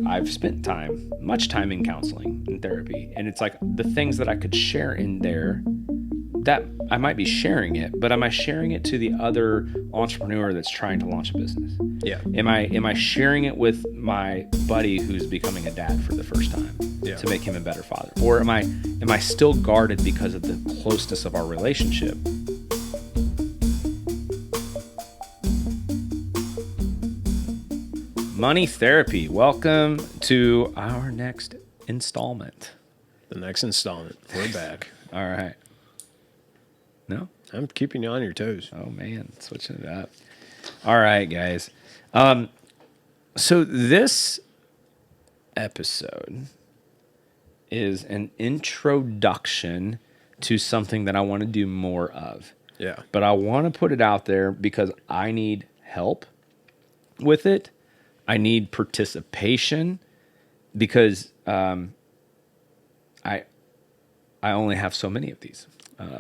I've spent much time in counseling and therapy, and it's like the things that I could share in there that I might be sharing it, but am I sharing it to the other entrepreneur that's trying to launch a business? Yeah. Am I sharing it with my buddy who's becoming a dad for the first time to make him a better father? Or am I still guarded because of the closeness of our relationship? Money Therapy. Welcome to our next installment. The next installment. We're back. All right. No? I'm keeping you on your toes. Oh, man. Switching it up. All right, guys. So this episode is an introduction to something that I want to do more of. Yeah. But I want to put it out there because I need help with it. I need participation because I only have so many of these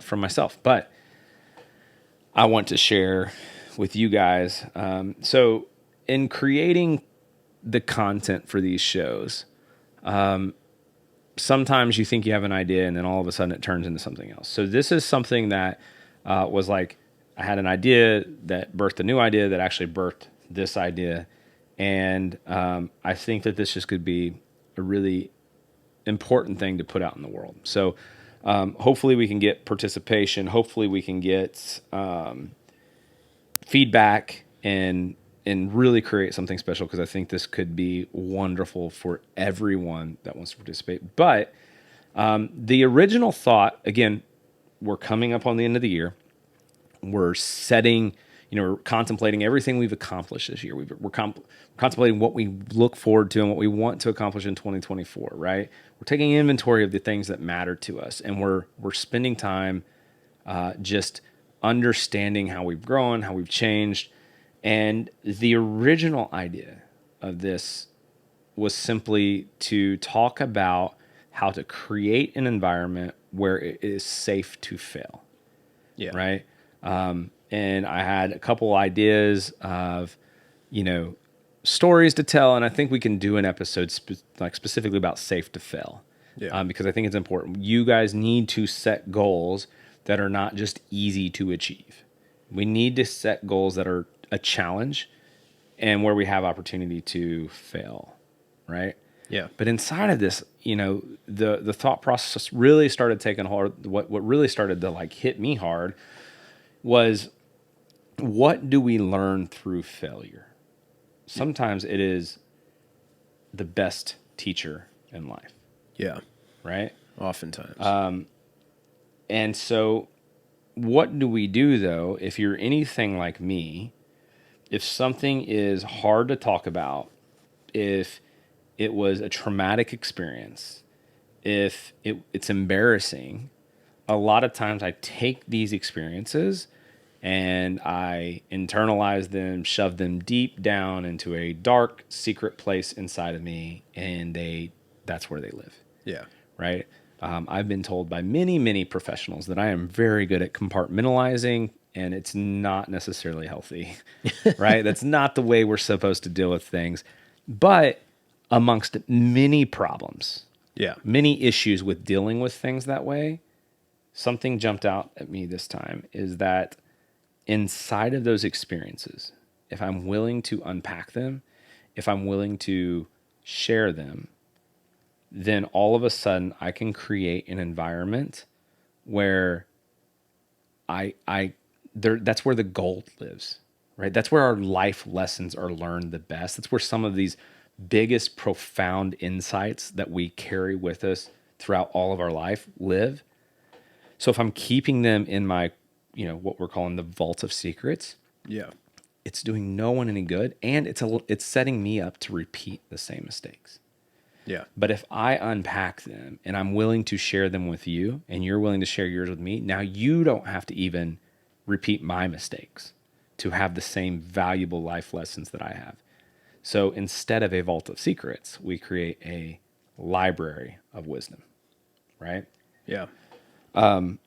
from myself. But I want to share with you guys. So in creating the content for these shows, sometimes you think you have an idea and then all of a sudden it turns into something else. So this is something that was like, I had an idea that birthed a new idea that actually birthed this idea. And I think that this just could be a really important thing to put out in the world. So hopefully we can get participation. Hopefully we can get feedback and really create something special, because I think this could be wonderful for everyone that wants to participate. But the original thought, again, we're coming up on the end of the year. We're setting, we're contemplating everything we've accomplished this year. We're contemplating what we look forward to and what we want to accomplish in 2024, right? We're taking inventory of the things that matter to us, and we're spending time just understanding how we've grown, how we've changed. And the original idea of this was simply to talk about how to create an environment where it is safe to fail. Yeah. Right. And I had a couple ideas of, stories to tell. And I think we can do an episode specifically about safe to fail. Yeah. Because I think it's important. You guys need to set goals that are not just easy to achieve. We need to set goals that are a challenge and where we have opportunity to fail. Right. Yeah. But inside of this, the thought process really started taking hold. What really started to hit me hard was, what do we learn through failure? Sometimes it is the best teacher in life. Yeah. Right? Oftentimes. And so what do we do, though, if you're anything like me, if something is hard to talk about, if it was a traumatic experience, if it's embarrassing, a lot of times I take these experiences and I internalize them, shove them deep down into a dark, secret place inside of me, and that's where they live. Yeah. Right? I've been told by many, many professionals that I am very good at compartmentalizing, and it's not necessarily healthy, right? That's not the way we're supposed to deal with things. But amongst many problems, many issues with dealing with things that way, something jumped out at me this time is that inside of those experiences, if I'm willing to unpack them, if I'm willing to share them, then all of a sudden I can create an environment where that's where the gold lives, right? That's where our life lessons are learned the best. That's where some of these biggest, profound insights that we carry with us throughout all of our life live. So if I'm keeping them in my, what we're calling the vault of secrets, it's doing no one any good, and it's setting me up to repeat the same mistakes. Yeah. But if I unpack them and I'm willing to share them with you, and you're willing to share yours with me, now you don't have to even repeat my mistakes to have the same valuable life lessons that I have. So instead of a vault of secrets, we create a library of wisdom, right? Yeah. You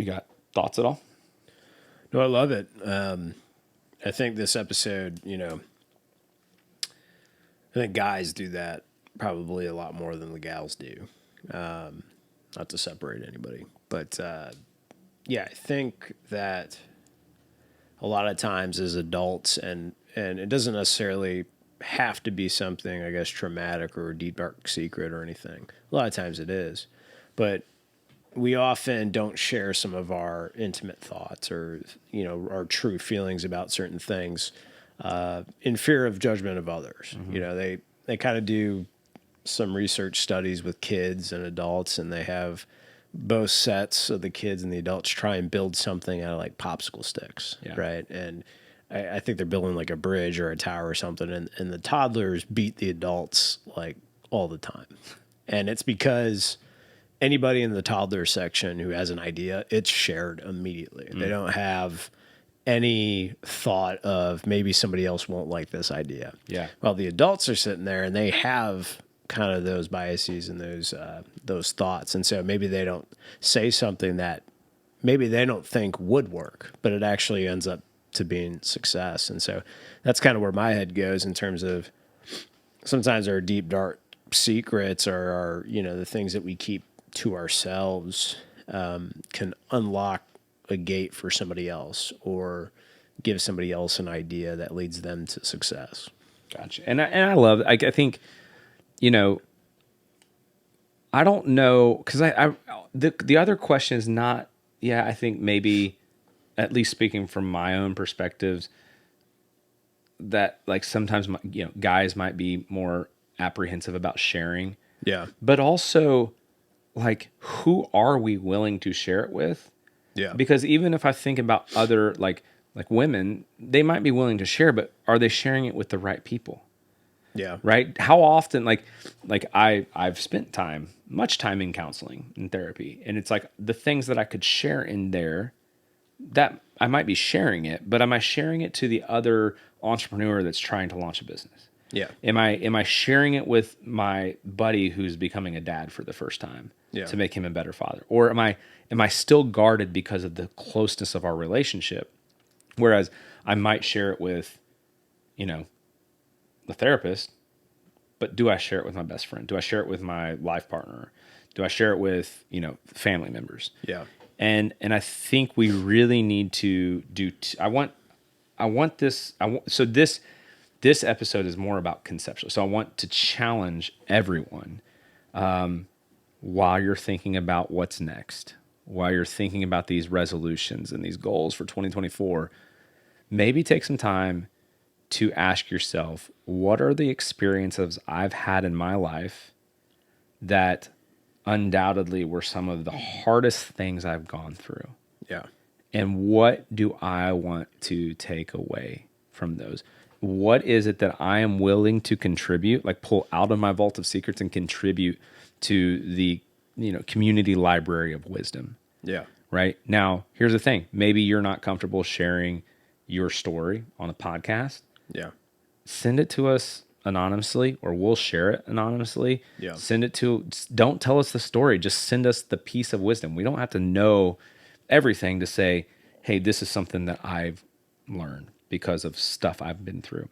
got thoughts at all? No, I love it. I think this episode, I think guys do that probably a lot more than the gals do. Not to separate anybody, but yeah, I think that a lot of times as adults, and it doesn't necessarily have to be something, I guess, traumatic or a deep dark secret or anything. A lot of times it is, but we often don't share some of our intimate thoughts or our true feelings about certain things in fear of judgment of others. They kind of do some research studies with kids and adults, and they have both sets of the kids and the adults try and build something out of like popsicle sticks, right? And I think they're building like a bridge or a tower or something, and the toddlers beat the adults like all the time. And it's because anybody in the toddler section who has an idea, it's shared immediately. They don't have any thought of maybe somebody else won't like this idea. Yeah. Well, the adults are sitting there and they have kind of those biases and those thoughts, and so maybe they don't say something that maybe they don't think would work, but it actually ends up to being success. And so that's kind of where my head goes in terms of sometimes our deep dark secrets or our the things that we keep to ourselves can unlock a gate for somebody else or give somebody else an idea that leads them to success. Gotcha. And I love it. I think, I don't know, because the other question is not, I think maybe, at least speaking from my own perspectives, that like sometimes guys might be more apprehensive about sharing. Yeah. But also, like, who are we willing to share it with? Yeah. Because even if I think about other like women, they might be willing to share, but are they sharing it with the right people? Yeah. Right? How often, like I've spent much time in counseling and therapy, and it's like the things that I could share in there, that I might be sharing it, but am I sharing it to the other entrepreneur that's trying to launch a business? Yeah. Am I sharing it with my buddy who's becoming a dad for the first time to make him a better father? Or am I still guarded because of the closeness of our relationship? Whereas I might share it with, the therapist, but do I share it with my best friend? Do I share it with my life partner? Do I share it with, family members? Yeah. And I think we really need to do. So this episode is more about conceptual. So I want to challenge everyone while you're thinking about what's next, while you're thinking about these resolutions and these goals for 2024. Maybe take some time to ask yourself, what are the experiences I've had in my life that undoubtedly were some of the hardest things I've gone through? Yeah. And what do I want to take away from those? What is it that I am willing to contribute, like pull out of my vault of secrets and contribute to the, community library of wisdom? Yeah. Right? Now, here's the thing. Maybe you're not comfortable sharing your story on a podcast. Yeah. Send it to us anonymously, or we'll share it anonymously. Yeah. Don't tell us the story. Just send us the piece of wisdom. We don't have to know everything to say, hey, this is something that I've learned because of stuff I've been through.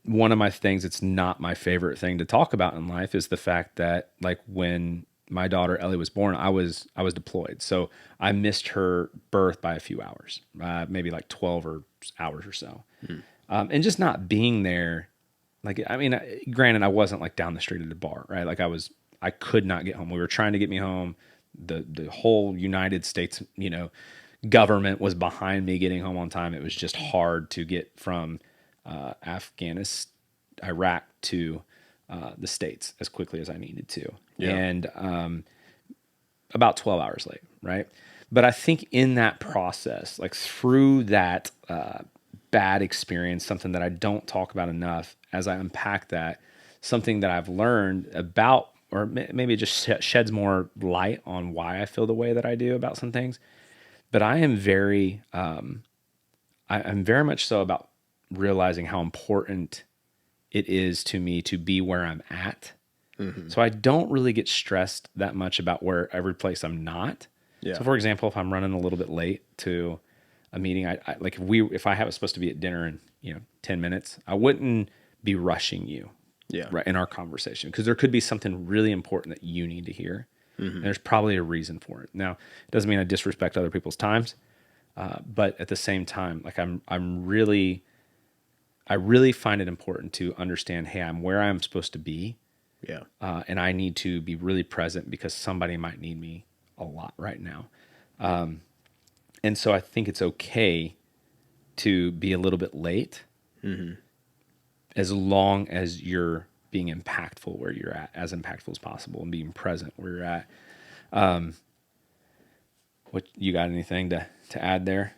One of my things, it's not my favorite thing to talk about in life, is the fact that, like, when my daughter Ellie was born, I was deployed. So I missed her birth by a few hours, maybe like 12 hours or so. And just not being there, like, I mean, granted, I wasn't like down the street at a bar, right? Like I could not get home. We were trying to get me home. The whole United States, government was behind me getting home on time. It was just hard to get from Afghanistan, Iraq to the States as quickly as I needed to. Yeah. And about 12 hours late, right? But I think in that process, like through that bad experience, something that I don't talk about enough, as I unpack that, something that I've learned about, or maybe it just sheds more light on why I feel the way that I do about some things. But I am I'm very much so about realizing how important it is to me to be where I'm at. Mm-hmm. So I don't really get stressed that much about where every place I'm not. Yeah. So for example, if I'm running a little bit late to a meeting, I like if I have it supposed to be at dinner in 10 minutes, I wouldn't be rushing you, Yeah. right, in our conversation, because there could be something really important that you need to hear. And there's probably a reason for it. Now, it doesn't mean I disrespect other people's times, but at the same time, like I really find it important to understand, hey, I'm where I'm supposed to be, Yeah. and I need to be really present because somebody might need me a lot right now. And so I think it's okay to be a little bit late, as long as you're being impactful where you're at, as impactful as possible, and being present where you're at. What you got? Anything to add there?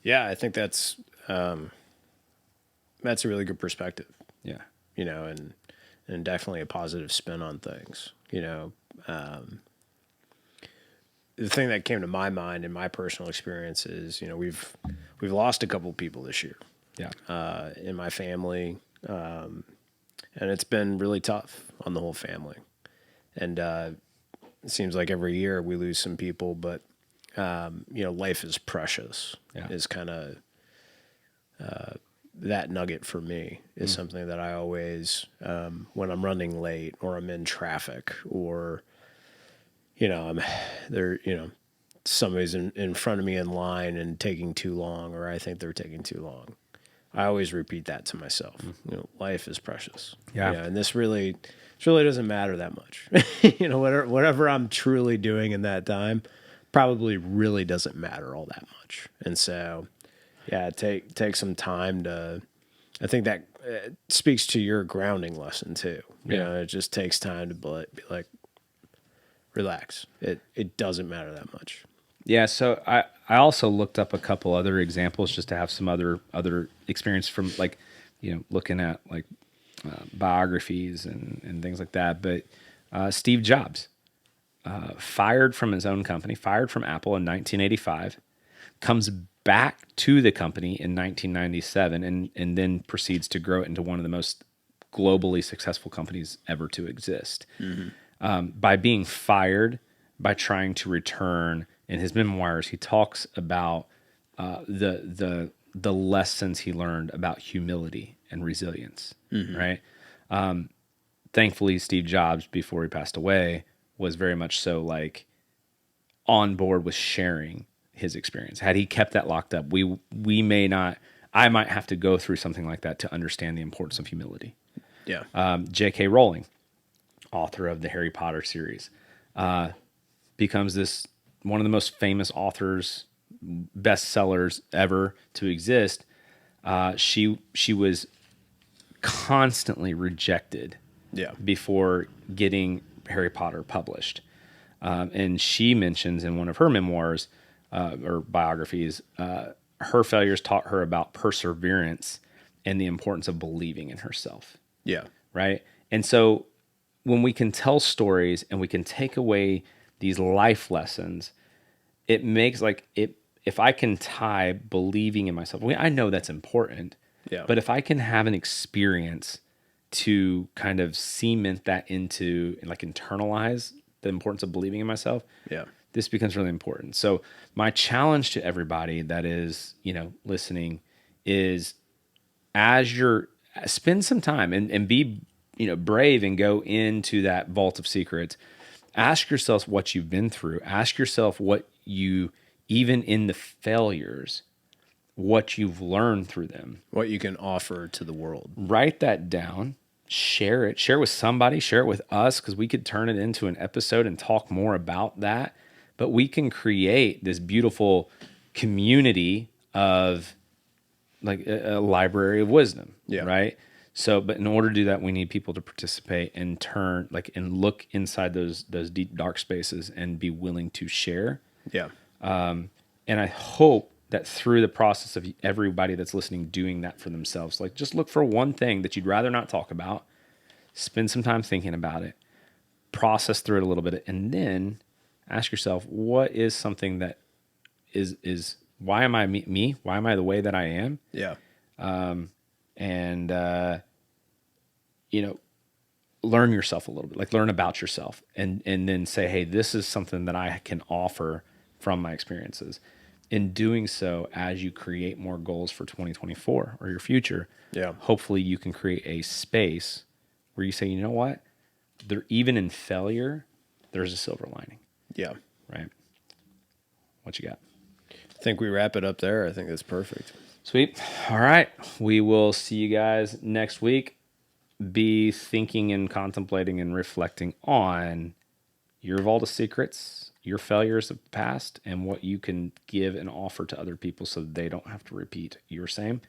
Yeah, I think that's a really good perspective, Yeah. and definitely a positive spin on things. The thing that came to my mind in my personal experience is, we've lost a couple people this year Yeah. in my family, and it's been really tough on the whole family. And it seems like every year we lose some people, but life is precious. Yeah. Is kind of that nugget for me is something that I always, when I'm running late or I'm in traffic or, I'm there, somebody's in front of me in line and taking too long, or I think they're taking too long. I always repeat that to myself. Life is precious. Yeah. And this really doesn't matter that much. Whatever I'm truly doing in that time probably really doesn't matter all that much. And so, yeah, take some time to. I think that speaks to your grounding lesson too. It just takes time to be like, relax. It doesn't matter that much. Yeah. So I also looked up a couple other examples just to have some other experience from, like, looking at like biographies and things like that. But Steve Jobs, fired from his own company, fired from Apple in 1985, comes back to the company in 1997, and then proceeds to grow it into one of the most globally successful companies ever to exist. By being fired, by trying to return. In his memoirs, he talks about the lessons he learned about humility and resilience. Right. Thankfully, Steve Jobs, before he passed away, was very much so like on board with sharing his experience. Had he kept that locked up, we may not. I might have to go through something like that to understand the importance of humility. Yeah. J.K. Rowling, author of the Harry Potter series, becomes this one of the most famous authors, bestsellers ever to exist. She was constantly rejected Yeah. before getting Harry Potter published. And she mentions in one of her memoirs or biographies, her failures taught her about perseverance and the importance of believing in herself. Yeah. Right. And so when we can tell stories and we can take away these life lessons, it makes like it. If I can tie believing in myself, I know that's important. Yeah. But if I can have an experience to kind of cement that into and like internalize the importance of believing in myself, Yeah. this becomes really important. So my challenge to everybody that is, listening is, as you're spend some time and be, brave and go into that vault of secrets. Ask yourself what you've been through. Ask yourself what you, even in the failures, what you've learned through them. What you can offer to the world. Write that down. Share it. Share it with somebody. Share it with us, because we could turn it into an episode and talk more about that. But we can create this beautiful community of like a library of wisdom. Yeah. Right. So, but in order to do that, we need people to participate and turn and look inside those deep, dark spaces and be willing to share. Yeah. And I hope that through the process of everybody that's listening doing that for themselves, like just look for one thing that you'd rather not talk about, spend some time thinking about it, process through it a little bit, and then ask yourself, what is something that is why am I me? Why am I the way that I am? Yeah. And learn yourself a little bit, like learn about yourself, and then say, hey, this is something that I can offer from my experiences. in doing so, as you create more goals for 2024 or your future, Yeah. hopefully you can create a space where you say, you know what, even in failure, there's a silver lining, Yeah. right? What you got? I think we wrap it up there. I think that's perfect. Sweet. All right. We will see you guys next week. Be thinking and contemplating and reflecting on your vault of secrets, your failures of the past, and what you can give and offer to other people so that they don't have to repeat your same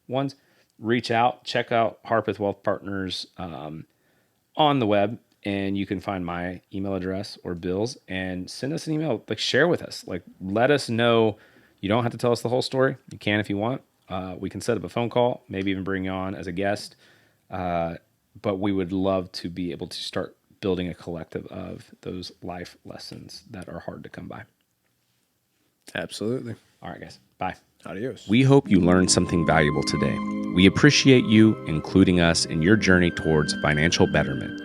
ones. Reach out, check out Harpeth Wealth Partners on the web, and you can find my email address or Bill's, and send us an email. Like, share with us. Like, let us know. You don't have to tell us the whole story. You can if you want. We can set up a phone call, maybe even bring you on as a guest. But we would love to be able to start building a collective of those life lessons that are hard to come by. Absolutely. All right, guys. Bye. Adios. We hope you learned something valuable today. We appreciate you including us in your journey towards financial betterment.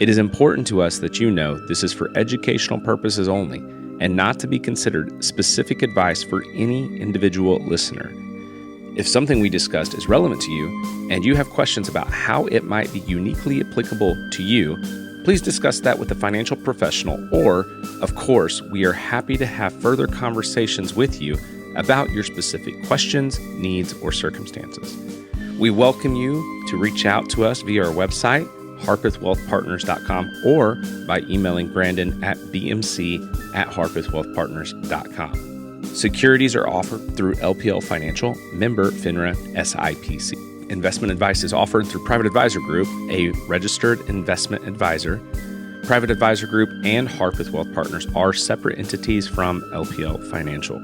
It is important to us that you know this is for educational purposes only and not to be considered specific advice for any individual listener. If something we discussed is relevant to you and you have questions about how it might be uniquely applicable to you, please discuss that with a financial professional, or, of course, we are happy to have further conversations with you about your specific questions, needs, or circumstances. We welcome you to reach out to us via our website, harpethwealthpartners.com, or by emailing Brandan at bmc@harpethwealthpartners.com. Securities are offered through LPL Financial, member FINRA SIPC. Investment advice is offered through Private Advisor Group, a registered investment advisor. Private Advisor Group and Harpeth Wealth Partners are separate entities from LPL Financial.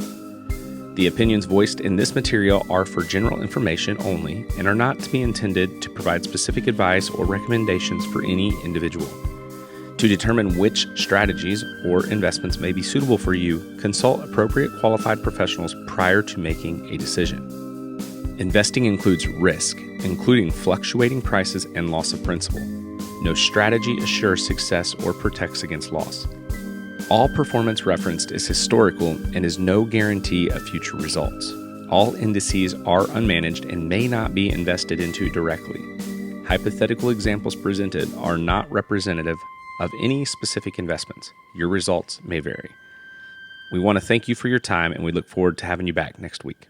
The opinions voiced in this material are for general information only and are not to be intended to provide specific advice or recommendations for any individual. To determine which strategies or investments may be suitable for you, consult appropriate qualified professionals prior to making a decision. Investing includes risk, including fluctuating prices and loss of principal. No strategy assures success or protects against loss. All performance referenced is historical and is no guarantee of future results. All indices are unmanaged and may not be invested into directly. Hypothetical examples presented are not representative of any specific investments. Your results may vary. We want to thank you for your time, and we look forward to having you back next week.